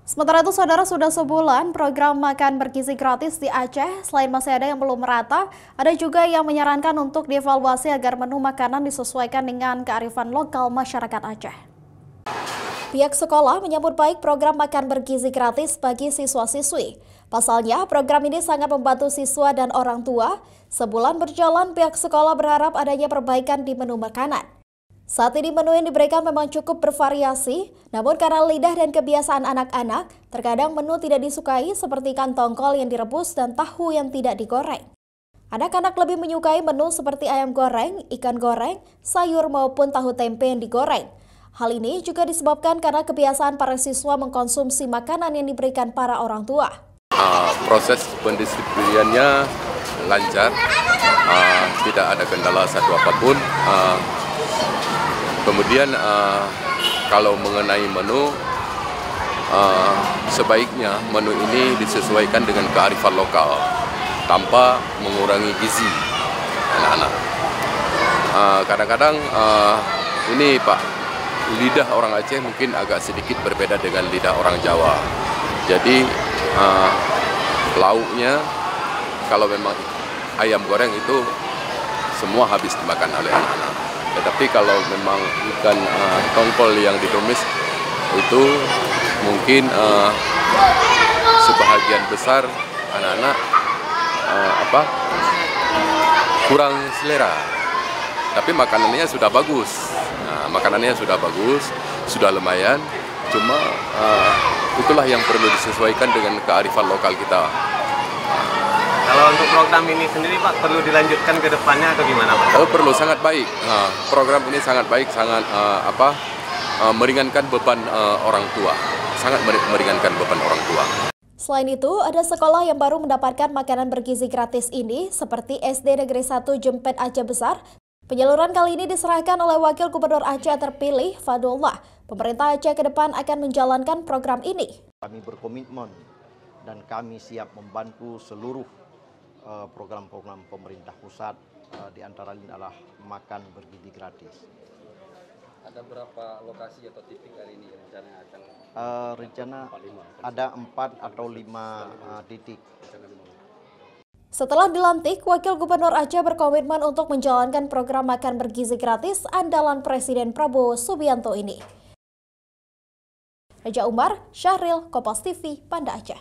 Sementara itu, saudara, sudah sebulan program makan bergizi gratis di Aceh. Selain masih ada yang belum merata, ada juga yang menyarankan untuk dievaluasi agar menu makanan disesuaikan dengan kearifan lokal masyarakat Aceh. Pihak sekolah menyambut baik program makan bergizi gratis bagi siswa-siswi. Pasalnya, program ini sangat membantu siswa dan orang tua. Sebulan berjalan, pihak sekolah berharap adanya perbaikan di menu makanan. Saat ini menu yang diberikan memang cukup bervariasi, namun karena lidah dan kebiasaan anak-anak, terkadang menu tidak disukai seperti ikan tongkol yang direbus dan tahu yang tidak digoreng. Anak-anak lebih menyukai menu seperti ayam goreng, ikan goreng, sayur maupun tahu tempe yang digoreng. Hal ini juga disebabkan karena kebiasaan para siswa mengkonsumsi makanan yang diberikan para orang tua. Proses pendistribusiannya lancar, tidak ada kendala satu apapun. Kemudian kalau mengenai menu, sebaiknya menu ini disesuaikan dengan kearifan lokal tanpa mengurangi gizi anak-anak. Kadang-kadang ini Pak, lidah orang Aceh mungkin agak sedikit berbeda dengan lidah orang Jawa. Jadi lauknya kalau memang ayam goreng itu semua habis dimakan oleh anak-anak. Tetapi kalau memang ikan tongkol yang ditumis itu mungkin sebahagian besar anak-anak kurang selera. Tapi makanannya sudah bagus. Makanannya sudah bagus, sudah lumayan. Cuma itulah yang perlu disesuaikan dengan kearifan lokal kita. Kalau untuk program ini sendiri Pak, perlu dilanjutkan ke depannya atau gimana Pak? Oh, perlu, sangat baik. Program ini sangat baik, sangat meringankan beban orang tua. Sangat meringankan beban orang tua. Selain itu, ada sekolah yang baru mendapatkan makanan bergizi gratis ini, seperti SD Negeri 1 Jempet Aceh Besar. Penyaluran kali ini diserahkan oleh Wakil Gubernur Aceh terpilih, Fadullah. Pemerintah Aceh ke depan akan menjalankan program ini. Kami berkomitmen dan kami siap membantu seluruh program-program pemerintah pusat, diantaranya adalah makan bergizi gratis. Ada berapa lokasi atau titik kali ini rencananya akan? Rencana ada 4 atau 5 titik. Setelah dilantik, Wakil Gubernur Aceh berkomitmen untuk menjalankan program makan bergizi gratis andalan Presiden Prabowo Subianto ini. Raja Umar, Syahril, Kompas TV, Banda Aceh.